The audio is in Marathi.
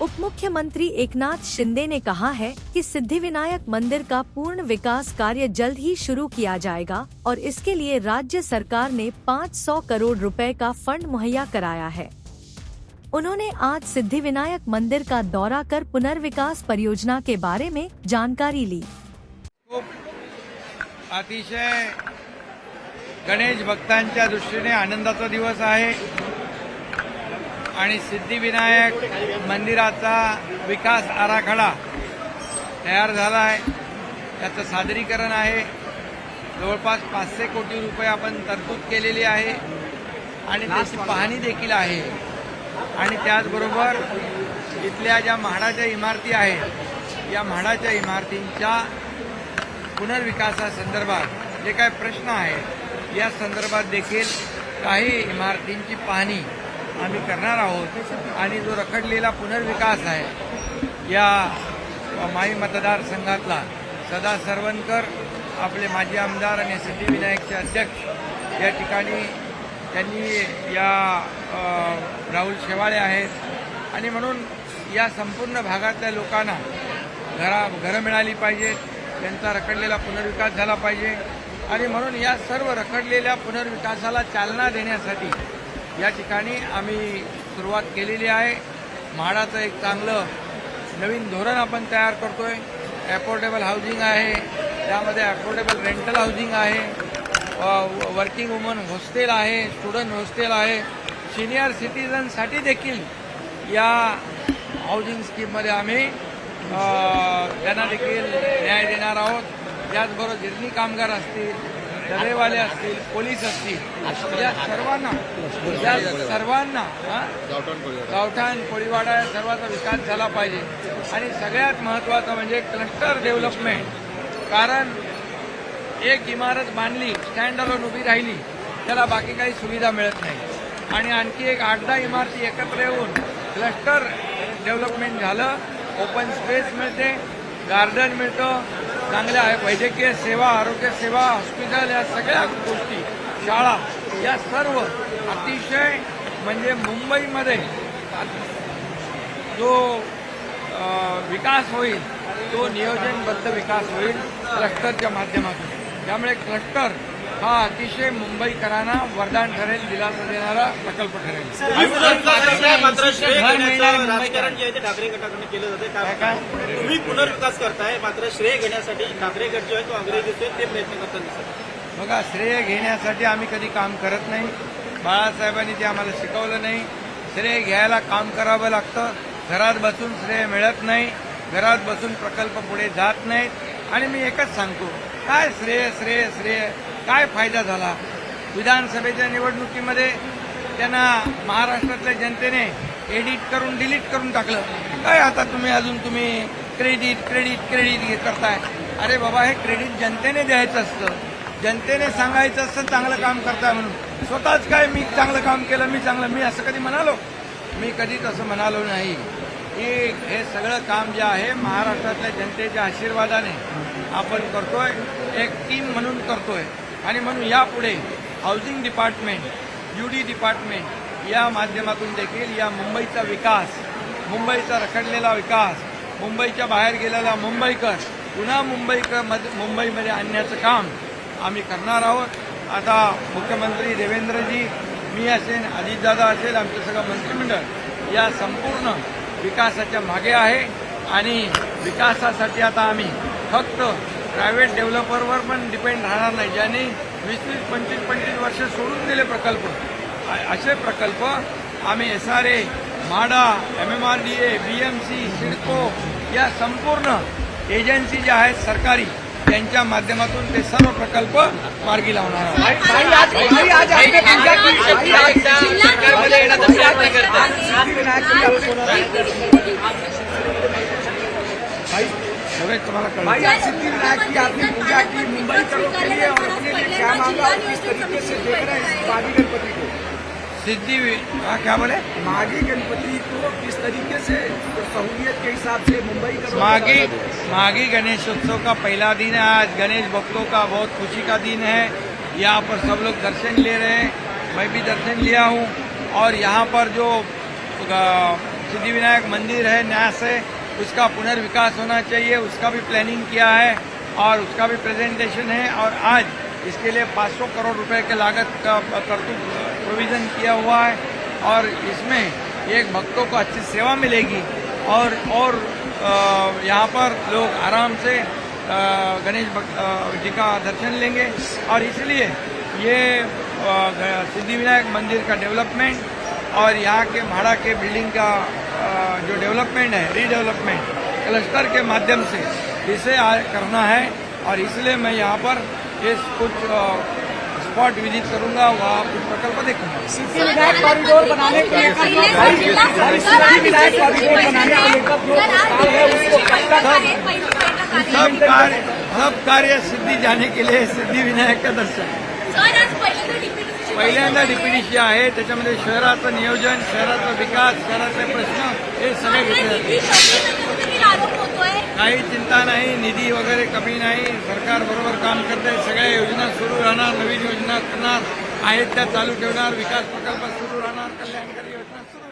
उप मुख्यमंत्री एकनाथ शिंदे ने कहा है कि सिद्धिविनायक मंदिर का पूर्ण विकास कार्य जल्द ही शुरू किया जाएगा और इसके लिए राज्य सरकार ने 500 करोड़ रुपए का फंड मुहैया कराया है। उन्होंने आज सिद्धिविनायक मंदिर का दौरा कर पुनर्विकास परियोजना के बारे में जानकारी ली। अतिशय गणेश भक्तांच्या दृष्टीने आनंदाचा दिवस आहे आणि सिद्धिविनायक मंदिराचा विकास आराखडा तयार झाला आहे। त्याचं सादरीकरण आहे। जवळपास 500 कोटी रुपये आपण तरतूद केलेली आहे आणि त्याची पाहणी देखील आहे। आणि त्याचबरोबर इथल्या ज्या म्हाडाच्या इमारती आहेत या म्हाडाच्या इमारतींच्या पुनर्विकासासंदर्भात जे काही प्रश्न आहेत या संदर्भात देखील काही इमारतींची पाहणी आम्ही करणार आहोत आणि जो रखडलेला पुनर्विकास आहे या माई मतदारसंघातला सदा सरवणकर आपले माजी आमदार आणि सिद्धिविनायकचे अध्यक्ष या ठिकाणी त्यांनी या राहुल शेवाळे आहेत आणि म्हणून या संपूर्ण भागातल्या लोकांना घरं मिळाली पाहिजेत, त्यांचा रखडलेला पुनर्विकास झाला पाहिजे आणि म्हणून या सर्व रखडलेल्या पुनर्विकासाला चालना देण्यासाठी या ठिकाणी आम्ही सुरुवात केलेली आहे। म्हाडाचं एक चांगलं नवीन धोरण आपण तयार करतोय। अफोर्डेबल हाऊसिंग आहे, त्यामध्ये अफोर्डेबल रेंटल हाऊसिंग आहे, वर्किंग वुमन हॉस्टेल आहे, स्टुडंट हॉस्टेल आहे, सिनियर सिटीजनसाठी देखील या हाऊसिंग स्कीममध्ये आम्ही त्यांना देखील न्याय देणार आहोत। त्याचबरोबर गिरणी कामगार असतील, दरेवाले असतील, पोलीस असतील, या सर्वांना गावठाण कोळीवाडा या सर्वांचा विकास झाला पाहिजे। आणि सगळ्यात महत्त्वाचं म्हणजे क्लस्टर डेव्हलपमेंट, कारण एक इमारत बांधली स्टँड अलोन उभी राहिली त्याला बाकी काही सुविधा मिळत नाही आणि आणखी एक 8-10 इमारती एकत्र येऊन क्लस्टर डेव्हलपमेंट झालं, ओपन स्पेस मिळते, गार्डन मिळतं, चांगल्या वैद्यकीय सेवा, आरोग्य सेवा, हॉस्पिटल या सगळ्या गोष्टी, शाळा या सर्व अतिशय म्हणजे मुंबईमध्ये जो विकास होईल तो नियोजनबद्ध विकास होईल क्लस्टरच्या माध्यमातून। त्यामुळे क्लस्टर हा अतिशय मुंबईकरांना वरदान ठरेल, दिलासा देणारा प्रकल्प ठरेल। ठाकरे गटाकडून केलं जाते, तुम्ही पुनर्विकास करताय मात्र श्रेय घेण्यासाठी ठाकरे गट जो आहे तो अंग्रेजी देतोय, ते प्रयत्न करतात दिसत। बघा, श्रेय घेण्यासाठी आम्ही कधी काम करत नाही, बाळासाहेबांनी ते आम्हाला शिकवलं नाही। श्रेय घ्यायला काम करावं लागतं, घरात बसून श्रेय मिळत नाही, घरात बसून प्रकल्प पुढे जात नाहीत। आणि मी एकच सांगतो, काय श्रेय श्रेय श्रेय काय फायदा झाला? विधानसभेच्या निवडणुकीमध्ये त्यांना महाराष्ट्रातल्या जनतेने एडिट करून डिलीट करून टाकलं। काय आता तुम्ही क्रेडिट क्रेडिट क्रेडिट करताय? अरे बाबा, हे क्रेडिट जनतेने द्यायचं असतं, जनतेने सांगायचं असतं चांगलं काम करताय म्हणून। स्वतःच काय मी चांगलं काम केलं, मी असं कधी म्हणालो? मी कधी तसं म्हणालो नाही। हे सगळं काम जे आहे महाराष्ट्रातल्या जनतेच्या आशीर्वादाने आपण करतोय, एक टीम म्हणून करतोय आणि म्हणून यापुढे हाऊसिंग डिपार्टमेंट, UD डिपार्टमेंट या माध्यमातून देखील या मुंबईचा विकास, मुंबईचा रखडलेला विकास, मुंबईच्या बाहेर गेलेला मुंबईकर पुन्हा मुंबईमध्ये आणण्याचं काम आम्ही करणार आहोत। आता मुख्यमंत्री देवेंद्रजी, मी असेल, अजितदादा असेल, आमचं सगळं मंत्रिमंडळ या संपूर्ण विकासाच्या मागे आहे आणि विकासासाठी आता आम्ही फक्त प्रायव्हेट डेव्हलपरवर पण डिपेंड राहणार नाही, ज्यांनी 20-20, 25-25 वर्ष सोडून दिले प्रकल्प, असे प्रकल्प आम्ही SRA, MHADA, MMRDA, BMC, CIDCO या संपूर्ण एजन्सी ज्या आहेत सरकारी त्यांच्या माध्यमातून ते सर्व प्रकल्प मार्गी लावणार आहोत। तुम्हाला सिद्धिविनायक की आपने पूजा की, मुंबईकरों के लिए और अपने लिए क्या मांगा और किस तरीके से देख रहे हैं माघी गणपति को? क्या बोले? माघी गणपति को किस तरीके से सहूलियत के हिसाब से मुंबई माघी गणेशोत्सव का पहला दिन है आज। गणेश भक्तों का बहुत खुशी का दिन है। यहाँ पर सब लोग दर्शन ले रहे हैं, मैं भी दर्शन लिया हूँ और यहाँ पर जो सिद्धिविनायक मंदिर है न्यास है, उसका पुनर्विकास होना चाहिए, उसका भी प्लानिंग किया है और उसका भी प्रेजेंटेशन है। और आज इसके लिए 500 करोड़ रुपए के लागत का प्रोविजन किया हुआ है और इसमें एक भक्तों को अच्छी सेवा मिलेगी और यहाँ पर लोग आराम से गणेश जी का दर्शन लेंगे। और इसलिए ये सिद्धिविनायक मंदिर का डेवलपमेंट और यहाँ के म्हाड़ा के बिल्डिंग का जो डेवलपमेंट है, रीडेवलपमेंट क्लस्टर के माध्यम से इसे करना है। और इसलिए मैं यहाँ पर कुछ स्पॉट विजिट करूंगा, वहाँ कुछ प्रकल्प देखूंगा। सिद्धिविनायक कॉरिडोर बनाने के लिए सिद्धिविनायक कॉरिडोर बनाने के लिए कब जो प्रस्ताव है उसको सब कार्य सिद्धी जाने के लिए सिद्धिविनायक का दर्शन पहिल्यांदा डीपीडीसी आहे, त्याच्यामध्ये शहराचं नियोजन, शहराचा विकास, शहराचे प्रश्न हे सगळे घेतले जाते। काही चिंता नाही, निधी वगैरे कमी नाही, सरकार बरोबर काम करते, सगळ्या योजना सुरू राहणार, नवीन योजना करणार आहेत त्या चालू ठेवणार, विकास प्रकल्प सुरू राहणार, कल्याणकारी योजना सुरू